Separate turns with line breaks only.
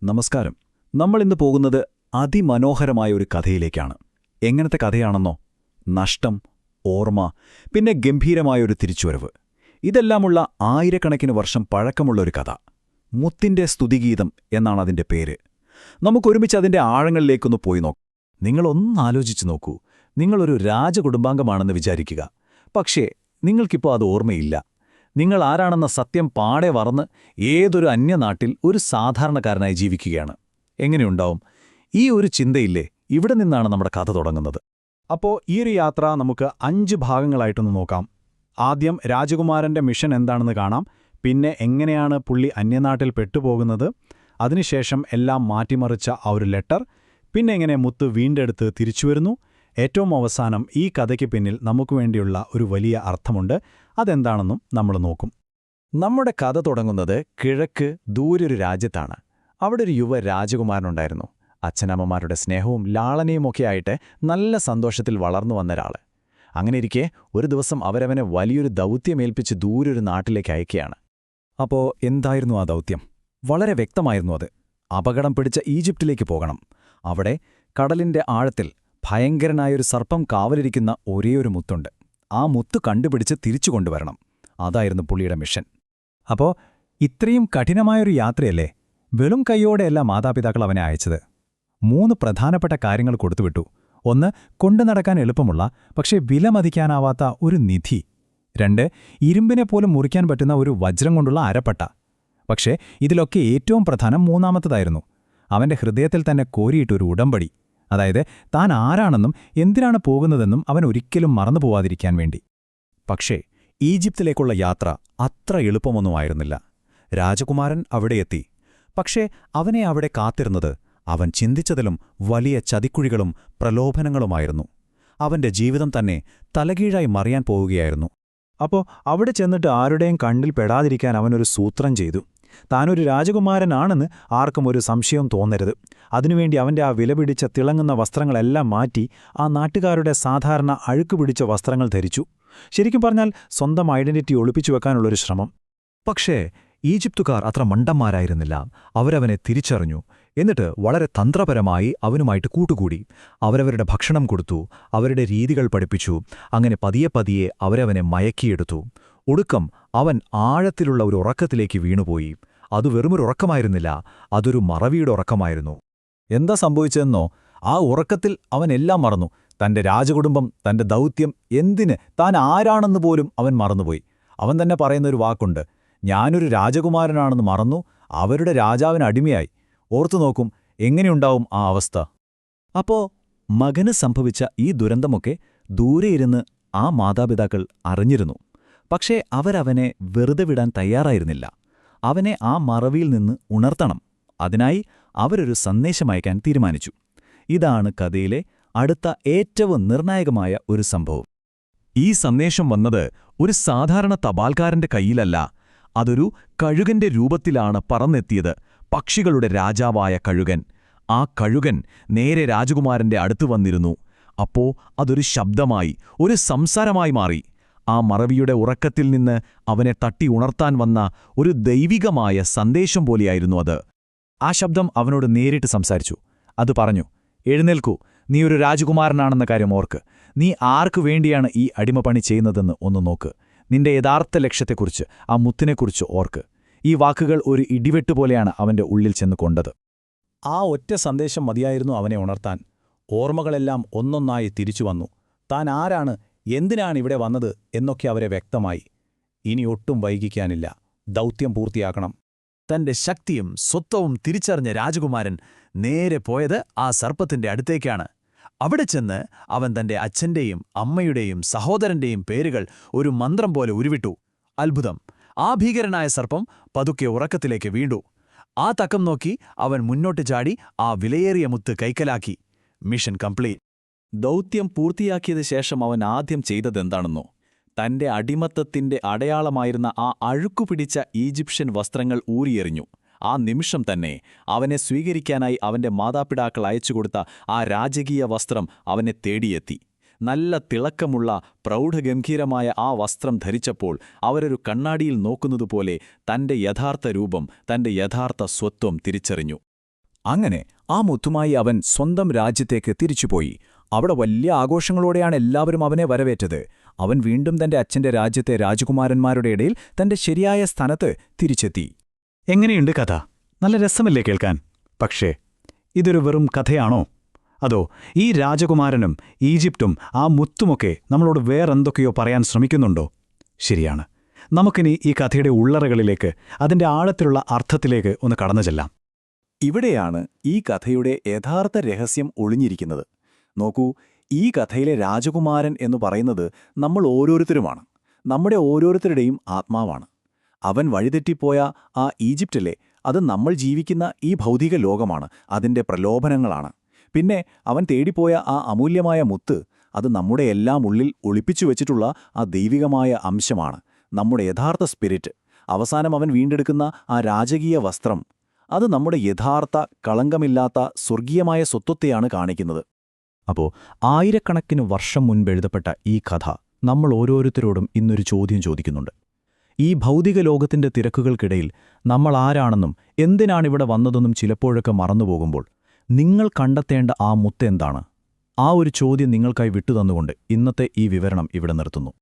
നമസ്കാരം. നമ്മളിന്ന് പോകുന്നത് അതിമനോഹരമായ ഒരു കഥയിലേക്കാണ്. എങ്ങനത്തെ കഥയാണെന്നോ? നഷ്ടം, ഓർമ്മ, പിന്നെ ഗംഭീരമായൊരു തിരിച്ചുവരവ്. ഇതെല്ലാമുള്ള ആയിരക്കണക്കിന് വർഷം പഴക്കമുള്ളൊരു കഥ. മുത്തിന്റെ സ്തുതിഗീതം എന്നാണ് അതിന്റെ പേര്. നമുക്കൊരുമിച്ച് അതിന്റെ ആഴങ്ങളിലേക്കൊന്ന് പോയി നോക്കാം. നിങ്ങളൊന്നാലോചിച്ചു നോക്കൂ. നിങ്ങളൊരു രാജകുടുംബാംഗമാണെന്ന് വിചാരിക്കുക. പക്ഷേ നിങ്ങൾക്കിപ്പോൾ അത് ഓർമ്മയില്ല. നിങ്ങൾ ആരാണെന്ന സത്യം പാടെ മറന്ന് ഏതൊരു അന്യനാട്ടിൽ ഒരു സാധാരണക്കാരനായി ജീവിക്കുകയാണ്. എങ്ങനെയുണ്ടാവും? ഈ ഒരു ചിന്തയില്ലേ, ഇവിടെ നിന്നാണ് നമ്മുടെ കഥ തുടങ്ങുന്നത്.
അപ്പോൾ ഈ ഒരു യാത്ര നമുക്ക് 5 ഭാഗങ്ങളായിട്ടൊന്ന് നോക്കാം. ആദ്യം രാജകുമാരന്റെ മിഷൻ എന്താണെന്ന് കാണാം. പിന്നെ എങ്ങനെയാണ് പുള്ളി അന്യനാട്ടിൽ പെട്ടുപോകുന്നത്. അതിനുശേഷം എല്ലാം മാറ്റിമറിച്ച ആ ഒരു ലെറ്റർ. പിന്നെ എങ്ങനെ മുത്ത് വീണ്ടെടുത്ത് തിരിച്ചുവരുന്നു. ഏറ്റവും അവസാനം ഈ കഥയ്ക്ക് പിന്നിൽ നമുക്ക് വേണ്ടിയുള്ള ഒരു വലിയ അർത്ഥമുണ്ട്. അതെന്താണെന്നും നമ്മൾ നോക്കും.
നമ്മുടെ കഥ തുടങ്ങുന്നത് കിഴക്ക് ദൂരൊരു രാജ്യത്താണ്. അവിടെ ഒരു യുവ രാജകുമാരനുണ്ടായിരുന്നു. അച്ഛനമ്മമാരുടെ സ്നേഹവും ലാളനയുമൊക്കെയായിട്ട് നല്ല സന്തോഷത്തിൽ വളർന്നു വന്നൊരാള്. അങ്ങനെയിരിക്കെ ഒരു ദിവസം അവരവനെ വലിയൊരു ദൗത്യമേൽപ്പിച്ച് ദൂരൊരു നാട്ടിലേക്ക് അയക്കുകയാണ്. അപ്പോൾ എന്തായിരുന്നു ആ ദൗത്യം? വളരെ വ്യക്തമായിരുന്നു അത്. അപകടം പിടിച്ച ഈജിപ്തിലേക്ക് പോകണം. അവിടെ കടലിന്റെ ആഴത്തിൽ ഭയങ്കരനായൊരു സർപ്പം കാവലിരിക്കുന്ന ഒരേയൊരു മുത്തുണ്ട്. ആ മുത്ത് കണ്ടുപിടിച്ച് തിരിച്ചു കൊണ്ടുവരണം. അതായിരുന്നു പുള്ളിയുടെ മിഷൻ.
അപ്പോൾ ഇത്രയും കഠിനമായൊരു യാത്രയല്ലേ? വെറും കൈയോടെയല്ല മാതാപിതാക്കൾ അവനെ അയച്ചത്. 3 പ്രധാനപ്പെട്ട കാര്യങ്ങൾ കൊടുത്തുവിട്ടു. 1, കൊണ്ടു നടക്കാൻ എളുപ്പമുള്ള പക്ഷേ വിലമതിക്കാനാവാത്ത ഒരു നിധി. 2, ഇരുമ്പിനെപ്പോലും മുറിക്കാൻ പറ്റുന്ന ഒരു വജ്രം കൊണ്ടുള്ള അരപ്പട്ട. പക്ഷേ ഇതിലൊക്കെ ഏറ്റവും പ്രധാനം 3ാമത്തതായിരുന്നു. അവന്റെ ഹൃദയത്തിൽ തന്നെ കോരിയിട്ടൊരു ഉടമ്പടി. അതായത് താൻ ആരാണെന്നും എന്തിനാണ് പോകുന്നതെന്നും അവൻ ഒരിക്കലും മറന്നുപോവാതിരിക്കാൻ വേണ്ടി.
പക്ഷേ ഈജിപ്തിലേക്കുള്ള യാത്ര അത്ര എളുപ്പമൊന്നുമായിരുന്നില്ല. രാജകുമാരൻ അവിടെയെത്തി. പക്ഷേ അവനെ അവിടെ കാത്തിരുന്നത് അവൻ ചിന്തിച്ചതിലും വലിയ ചതിക്കുഴികളും പ്രലോഭനങ്ങളുമായിരുന്നു. അവന്റെ ജീവിതം തന്നെ തലകീഴായി മറിയാൻ പോവുകയായിരുന്നു.
അപ്പോൾ അവിടെ ചെന്നിട്ട് ആരുടെയും കണ്ണിൽ പെടാതിരിക്കാൻ അവനൊരു സൂത്രം ചെയ്തു. താനൊരു രാജകുമാരനാണെന്ന് ആർക്കും ഒരു സംശയവും തോന്നരുത്. അതിനുവേണ്ടി അവന്റെ ആ വിലപിടിച്ച തിളങ്ങുന്ന വസ്ത്രങ്ങളെല്ലാം മാറ്റി ആ നാട്ടുകാരുടെ സാധാരണ അഴുക്കുപിടിച്ച വസ്ത്രങ്ങൾ ധരിച്ചു. ശരിക്കും പറഞ്ഞാൽ സ്വന്തം ഐഡന്റിറ്റി ഒളിപ്പിച്ചു വെക്കാനുള്ളൊരു ശ്രമം.
പക്ഷേ ഈജിപ്തുകാർ അത്ര മണ്ടന്മാരായിരുന്നില്ല. അവരവനെ തിരിച്ചറിഞ്ഞു. എന്നിട്ട് വളരെ തന്ത്രപരമായി അവനുമായിട്ട് കൂട്ടുകൂടി. അവരവരുടെ ഭക്ഷണം കൊടുത്തു, അവരുടെ രീതികൾ പഠിപ്പിച്ചു. അങ്ങനെ പതിയെ പതിയെ അവരവനെ മയക്കിയെടുത്തു. ഒടുക്കം അവൻ ആഴത്തിലുള്ള ഒരു ഉറക്കത്തിലേക്ക് വീണുപോയി. അത് വെറുമൊരു ഉറക്കമായിരുന്നില്ല, അതൊരു മറവിയുടെ ഉറക്കമായിരുന്നു.
എന്താ സംഭവിച്ചതെന്നോ? ആ ഉറക്കത്തിൽ അവൻ എല്ലാം മറന്നു. തന്റെ രാജകുടുംബം, തന്റെ ദൗത്യം, എന്തിന് താൻ ആരാണെന്ന് പോലും അവൻ മറന്നുപോയി. അവൻ തന്നെ പറയുന്നൊരു വാക്കുണ്ട്: ഞാനൊരു രാജകുമാരനാണെന്ന് മറന്നു, അവരുടെ രാജാവിന് അടിമയായി. ഓർത്തുനോക്കും, എങ്ങനെയുണ്ടാവും ആ അവസ്ഥ?
അപ്പോ മകന് സംഭവിച്ച ഈ ദുരന്തമൊക്കെ ദൂരെയിരുന്ന് ആ മാതാപിതാക്കൾ അറിഞ്ഞിരുന്നു. പക്ഷേ അവരവനെ വെറുതെ വിടാൻ തയ്യാറായിരുന്നില്ല. അവനെ ആ മറവിയിൽ നിന്ന് ഉണർത്തണം. അതിനായി അവരൊരു സന്ദേശമയക്കാൻ തീരുമാനിച്ചു. ഇതാണ് കഥയിലെ അടുത്ത ഏറ്റവും നിർണായകമായ ഒരു സംഭവം. ഈ സന്ദേശം വന്നത് ഒരു സാധാരണ തപാൽക്കാരന്റെ കയ്യിലല്ല. അതൊരു കഴുകന്റെ രൂപത്തിലാണ് പറന്നെത്തിയത്. പക്ഷികളുടെ രാജാവായ കഴുകൻ. ആ കഴുകൻ നേരെ രാജകുമാരന്റെ അടുത്തു വന്നിരുന്നു. അപ്പോ അതൊരു ശബ്ദമായി, ഒരു സംസാരമായി മാറി. ആ മറവിയുടെ ഉറക്കത്തിൽ നിന്ന് അവനെ തട്ടി ഉണർത്താൻ വന്ന ഒരു ദൈവികമായ സന്ദേശം പോലെയായിരുന്നു അത്. ആ ശബ്ദം അവനോട് നേരിട്ട് സംസാരിച്ചു. അത് പറഞ്ഞു: എഴുന്നേൽക്കൂ, നീ ഒരു രാജകുമാരനാണെന്ന കാര്യം ഓർക്ക്. നീ ആർക്കു വേണ്ടിയാണ് ഈ അടിമപ്പണി ചെയ്യുന്നതെന്ന് ഒന്ന് നോക്ക്. നിന്റെ യഥാർത്ഥ ലക്ഷ്യത്തെക്കുറിച്ച്, ആ മുത്തിനെക്കുറിച്ച് ഓർക്ക്. ഈ വാക്കുകൾ ഒരു ഇടിവെട്ടുപോലെയാണ് അവന്റെ ഉള്ളിൽ ചെന്ന് കൊണ്ടത്. ആ ഒറ്റ സന്ദേശം മതിയായിരുന്നു അവനെ ഉണർത്താൻ. ഓർമ്മകളെല്ലാം ഒന്നൊന്നായി തിരിച്ചുവന്നു. താൻ ആരാണ്, എന്തിനാണ് ഇവിടെ വന്നത് എന്നൊക്കെ അവരെ വ്യക്തമായി. ഇനി ഒട്ടും വൈകിക്കാനില്ല. ദൗത്യം പൂർത്തിയാക്കണം. തന്റെ ശക്തിയും സ്വത്വവും തിരിച്ചറിഞ്ഞ രാജകുമാരൻ നേരെ പോയത് ആ സർപ്പത്തിന്റെ അടുത്തേക്കാണ്. അവിടെ ചെന്ന് അവൻ തന്റെ അച്ഛന്റെയും അമ്മയുടെയും സഹോദരന്റെയും പേരുകൾ ഒരു മന്ത്രം പോലെ ഉരുവിട്ടു. അത്ഭുതം! ആ ഭീകരനായ സർപ്പം പതുക്കെ ഉറക്കത്തിലേക്ക് വീണ്ടു. ആ തക്കം നോക്കി അവൻ മുന്നോട്ട് ചാടി ആ വിലയേറിയ മുത്ത് കൈക്കലാക്കി. Mission complete. ദൗത്യം പൂർത്തിയാക്കിയത് ശേഷം അവൻ ആദ്യം ചെയ്തതെന്താണെന്നോ? തന്റെ അടിമത്തത്തിന്റെ അടയാളമായിരുന്ന ആ അഴുക്കുപിടിച്ച ഈജിപ്ഷ്യൻ വസ്ത്രങ്ങൾ ഊരിയെറിഞ്ഞു. ആ നിമിഷം തന്നെ അവനെ സ്വീകരിക്കാനായി അവന്റെ മാതാപിതാക്കൾ അയച്ചുകൊടുത്ത ആ രാജകീയ വസ്ത്രം അവനെ തേടിയെത്തി. നല്ല തിളക്കമുള്ള പ്രൗഢഗംഭീരമായ ആ വസ്ത്രം ധരിച്ചപ്പോൾ അവരൊരു കണ്ണാടിയിൽ നോക്കുന്നതുപോലെ തന്റെ യഥാർത്ഥ രൂപം, തന്റെ യഥാർത്ഥ സ്വത്വം തിരിച്ചറിഞ്ഞു. അങ്ങനെ ആ മുത്തുമായി അവൻ സ്വന്തം രാജ്യത്തേക്ക് തിരിച്ചുപോയി. അവിടെ വലിയ ആഘോഷങ്ങളോടെയാണ് എല്ലാവരും അവനെ വരവേറ്റത്. അവൻ വീണ്ടും തന്റെ അച്ഛന്റെ രാജ്യത്തെ രാജകുമാരന്മാരുടെ ഇടയിൽ തന്റെ ശരിയായ സ്ഥാനത്ത് തിരിച്ചെത്തി.
എങ്ങനെയുണ്ട് കഥ? നല്ല രസമല്ലേ കേൾക്കാൻ? പക്ഷേ ഇതൊരു വെറും കഥയാണോ? അതോ ഈ രാജകുമാരനും ഈജിപ്തും ആ മുത്തുമൊക്കെ നമ്മളോട് വേറെന്തൊക്കെയോ പറയാൻ ശ്രമിക്കുന്നുണ്ടോ? ശരിയാണ്. നമുക്കിനി ഈ കഥയുടെ ഉള്ളറകളിലേക്ക്, അതിന്റെ ആഴത്തിലുള്ള അർത്ഥത്തിലേക്ക് ഒന്ന് കടന്നു ചെല്ലാം.
ഇവിടെയാണ് ഈ കഥയുടെ യഥാർത്ഥ രഹസ്യം ഒളിഞ്ഞിരിക്കുന്നത്. നോക്കൂ, ഈ കഥയിലെ രാജകുമാരൻ എന്നു പറയുന്നത് നമ്മൾ ഓരോരുത്തരുമാണ്. നമ്മുടെ ഓരോരുത്തരുടെയും ആത്മാവാണ്. അവൻ വഴിതെറ്റിപ്പോയ ആ ഈജിപ്തിലെ, അത് നമ്മൾ ജീവിക്കുന്ന ഈ ഭൗതിക ലോകമാണ്, അതിന്റെ പ്രലോഭനങ്ങളാണ്. പിന്നെ അവൻ തേടിപ്പോയ ആ അമൂല്യമായ മുത്ത്, അത് നമ്മുടെ എല്ലാം ഉള്ളിൽ ഒളിപ്പിച്ചു വെച്ചിട്ടുള്ള ആ ദൈവികമായ അംശമാണ്, നമ്മുടെ യഥാർത്ഥ സ്പിരിറ്റ്. അവസാനം അവൻ വീണ്ടെടുക്കുന്ന ആ രാജകീയ വസ്ത്രം, അത് നമ്മുടെ യഥാർത്ഥ കളങ്കമില്ലാത്ത സ്വർഗീയമായ സ്വത്വത്തെയാണ് കാണിക്കുന്നത്. അപ്പോൾ ആയിരക്കണക്കിന് വർഷം മുൻപ് എഴുതപ്പെട്ട ഈ കഥ നമ്മൾ ഓരോരുത്തരോടും ഇന്നൊരു ചോദ്യം ചോദിക്കുന്നുണ്ട്. ഈ ഭൗതിക ലോകത്തിന്റെ തിരക്കുകൾക്കിടയിൽ നമ്മൾ ആരാണെന്നും എന്തിനാണിവിടെ വന്നതെന്നും ചിലപ്പോഴൊക്കെ മറന്നുപോകുമ്പോൾ നിങ്ങൾ കണ്ടെത്തേണ്ട ആ മുത്ത് എന്താണ്? ആ ഒരു ചോദ്യം നിങ്ങൾക്കായി വിട്ടുതന്നുകൊണ്ട് ഇന്നത്തെ ഈ വിവരണം ഇവിടെ നിർത്തുന്നു.